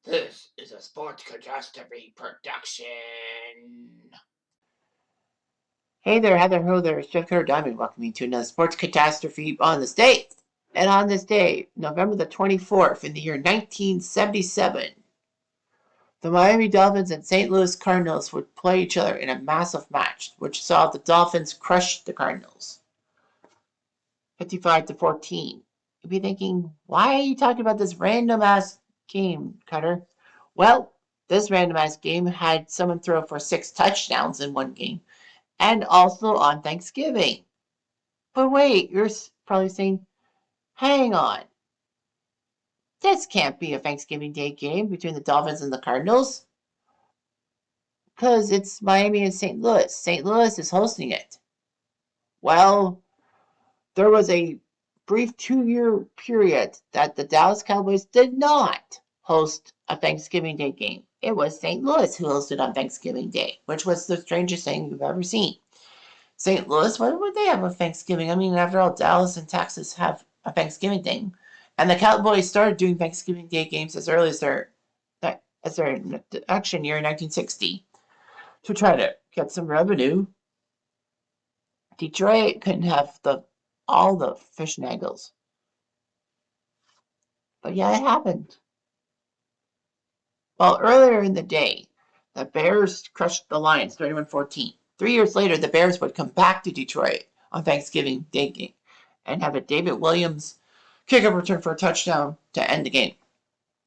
This is a Sports Catastrophe production. Hey there, Heather, ho there, it's Jeff Carter Diamond welcoming you to another Sports Catastrophe on this date. And on this day, November the 24th, in the year 1977, the Miami Dolphins and St. Louis Cardinals would play each other in a massive match, which saw the Dolphins crush the Cardinals 55-14. You'd be thinking, why are you talking about this random ass game, Cutter? Well, this random ass game had someone throw for 6 touchdowns in one game, and also on Thanksgiving. But wait, you're probably saying, hang on. This can't be a Thanksgiving Day game between the Dolphins and the Cardinals because it's Miami and St. Louis. St. Louis is hosting it. Well, there was a brief 2-year period that the Dallas Cowboys did not host a Thanksgiving Day game. It was St. Louis who hosted on Thanksgiving Day, which was the strangest thing you've ever seen. St. Louis, what would they have with Thanksgiving? I mean, after all, Dallas and Texas have a Thanksgiving thing. And the Cowboys started doing Thanksgiving Day games as early as their action year in 1960 to try to get some revenue. Detroit couldn't have all the fish and eggs. But yeah, it happened. Well, earlier in the day, the Bears crushed the Lions 31-14. 3 years later, the Bears would come back to Detroit on Thanksgiving Day game and have a David Williams kickoff return for a touchdown to end the game.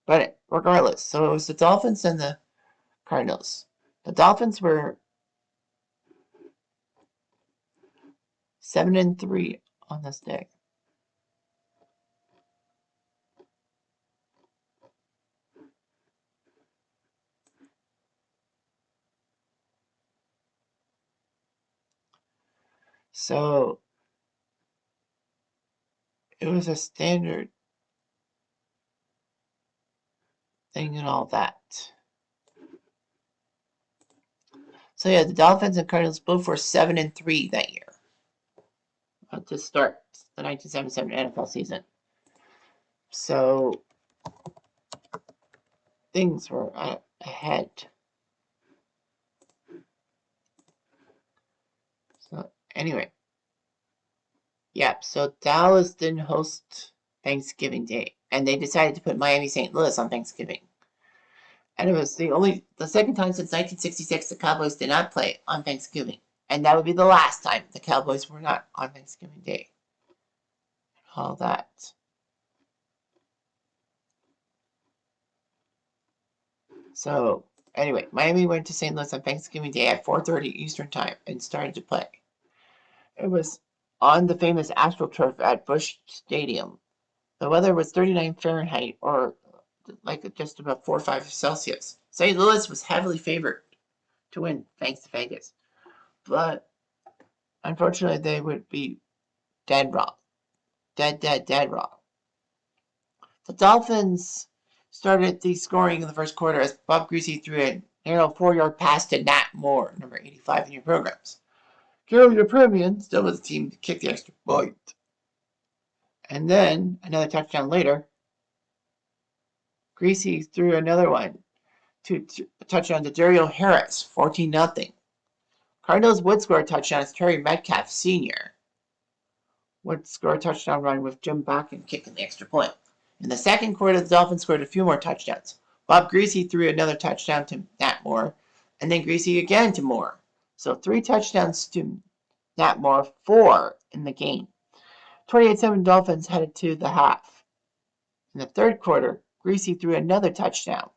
But regardless, so it was the Dolphins and the Cardinals. The Dolphins were 7-3 on this day. So it was a standard thing and all that. So yeah, the Dolphins and Cardinals both were 7-3 that year to start the 1977 NFL season. So things were ahead. So anyway, yeah. So Dallas didn't host Thanksgiving Day, and they decided to put Miami St. Louis on Thanksgiving. And it was the second time since 1966 the Cowboys did not play on Thanksgiving, and that would be the last time the Cowboys were not on Thanksgiving Day. All that. So anyway, Miami went to St. Louis on Thanksgiving Day at 4:30 Eastern Time and started to play. It was on the famous AstroTurf at Busch Stadium. The weather was 39 Fahrenheit, or like just about 4 or 5 Celsius. St. Louis was heavily favored to win thanks to Vegas, but unfortunately they would be dead wrong. Dead wrong. The Dolphins started the scoring in the first quarter as Bob Griese threw a narrow 4-yard pass to Nat Moore, number 85 in your programs. Carol Yepremian still was the team to kick the extra point. And then, another touchdown later, Griese threw another one to a touchdown to Dario Harris, 14-0. Cardinals would score a touchdown as Terry Metcalf Sr. would score a touchdown run with Jim Bakken kicking the extra point. In the second quarter, the Dolphins scored a few more touchdowns. Bob Griese threw another touchdown to Nat Moore, and then Griese again to Moore. So 3 touchdowns to Nat Moore, 4 in the game. 28-7 Dolphins headed to the half. In the third quarter, Griese threw another touchdown,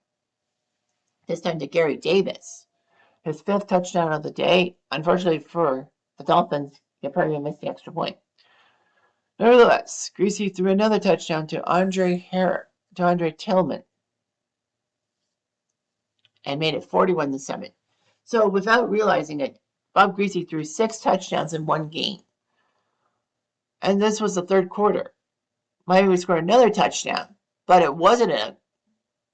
this time to Gary Davis. His 5th touchdown of the day. Unfortunately for the Dolphins, he probably missed the extra point. Nevertheless, Griese threw another touchdown to Andre Tillman and made it 41-7. So without realizing it, Bob Griese threw 6 touchdowns in one game. And this was the third quarter. Miami scored another touchdown, but it wasn't a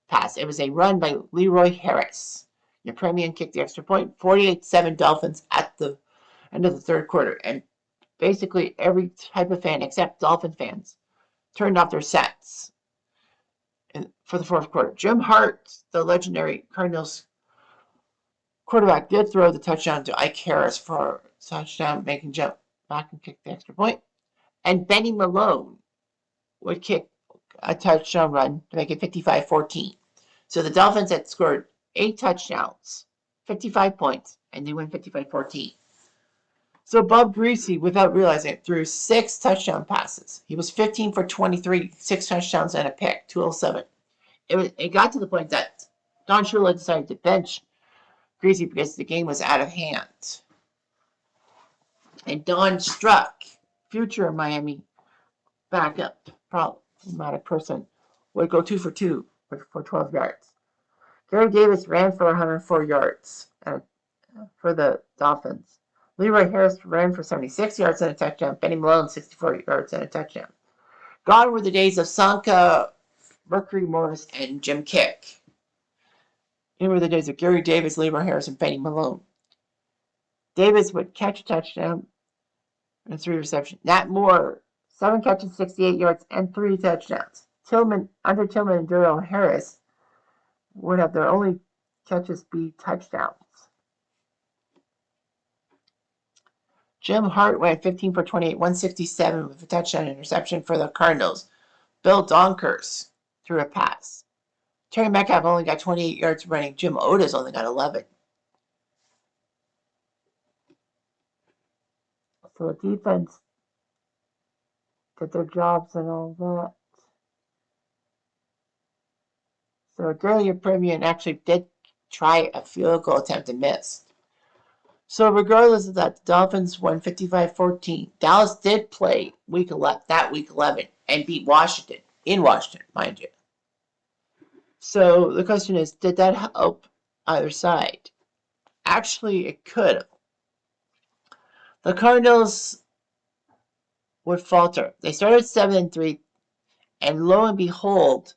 pass. It was a run by Leroy Harris. Yepremian kicked the extra point, 48-7 Dolphins at the end of the third quarter. And basically every type of fan except Dolphin fans turned off their sets. for the fourth quarter. Jim Hart, the legendary Cardinals quarterback, did throw the touchdown to Ike Harris for a touchdown, making jump back and kick the extra point. And Benny Malone would kick a touchdown run to make it 55-14. So the Dolphins had scored 8 touchdowns, 55 points, and they win 55-14. So Bob Griese, without realizing it, threw 6 touchdown passes. He was 15 for 23, 6 touchdowns and a pick, 207. It got to the point that Don Shula decided to bench Griese because the game was out of hand. And Don Struck, future Miami backup problematic person, would go 2 for 2 for 12 yards. Gary Davis ran for 104 yards for the Dolphins. Leroy Harris ran for 76 yards and a touchdown. Benny Malone, 64 yards and a touchdown. Gone were the days of Sanka, Mercury Morris, and Jim Kick. In were the days of Gary Davis, Leroy Harris, and Benny Malone. Davis would catch a touchdown and 3 receptions. Nat Moore, 7 catches, 68 yards, and 3 touchdowns. Tillman and Darrell Harris would have their only catches be touchdowns. Jim Hart went 15 for 28, 167 with a touchdown interception for the Cardinals. Bill Donkers threw a pass. Terry Metcalf only got 28 yards running. Jim Otis only got 11. So the defense did their jobs and all that. So Daryl Premian actually did try a field goal attempt and missed. So regardless of that, the Dolphins won 55-14. Dallas did play week 11 and beat Washington, in Washington, mind you. So the question is, did that help either side? Actually, it could have. The Cardinals would falter. They started 7-3, and lo and behold,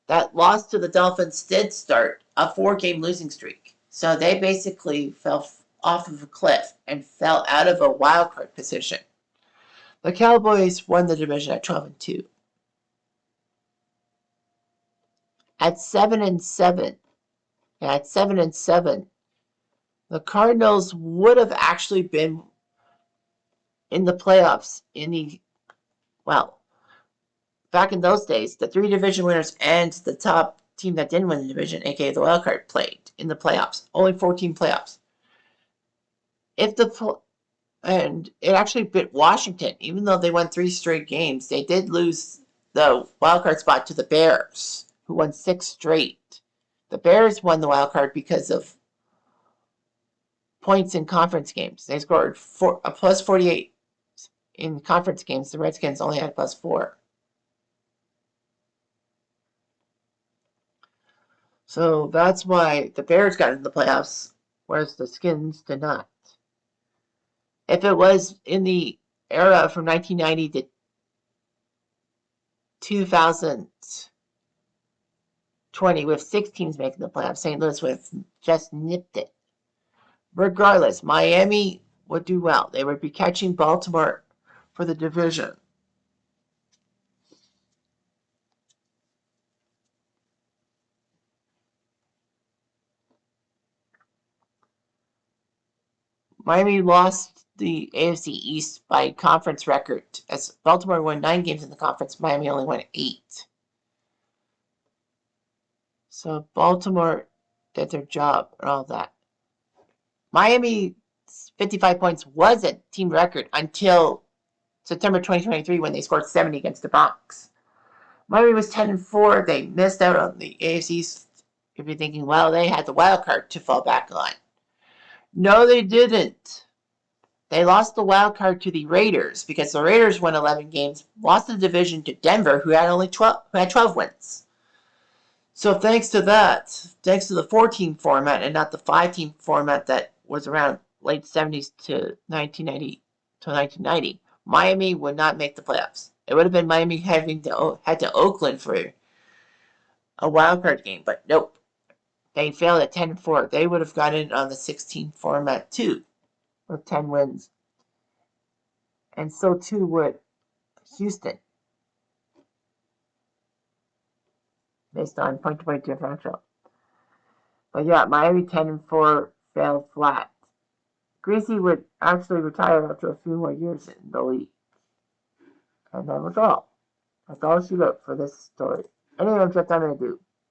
that loss to the Dolphins did start a 4-game losing streak. So they basically fell off of a cliff and fell out of a wild card position. The Cowboys won the division at 12-2. At 7-7, the Cardinals would have actually been in the playoffs back in those days, the 3 division winners and the top team that didn't win the division, aka the wild card, played in the playoffs. Only 14 playoffs. And it actually bit Washington. Even though they won 3 straight games, they did lose the wild card spot to the Bears, who won 6 straight. The Bears won the wild card because of points in conference games. They scored a plus 48 in conference games. The Redskins only had plus 4. So that's why the Bears got into the playoffs, whereas the Skins did not. If it was in the era from 1990 to 2020 with 6 teams making the playoffs, St. Louis would have just nipped it. Regardless, Miami would do well. They would be catching Baltimore for the division. Miami lost the AFC East by conference record, as Baltimore won 9 games in the conference. Miami only won 8. So Baltimore did their job and all that. Miami's 55 points was a team record until September 2023 when they scored 70 against the Bronx. Miami was 10-4. They missed out on the AFC East. If you're thinking, well, they had the wild card to fall back on. No, they didn't. They lost the wild card to the Raiders because the Raiders won 11 games, lost the division to Denver, who had 12 wins. So thanks to that, thanks to the 4-team format and not the 5-team format that was around late 70s to 1990, Miami would not make the playoffs. It would have been Miami had to Oakland for a wild card game, but nope. They failed at 10-4. They would have gotten on the 16 format too, with 10 wins. And so too would Houston. based on point-to-point differential. But yeah, Miami 10-4 failed flat. Griese would actually retire after a few more years in the league. And that was all. That's all she wrote for this story. Anyway, that's what I'm going to do.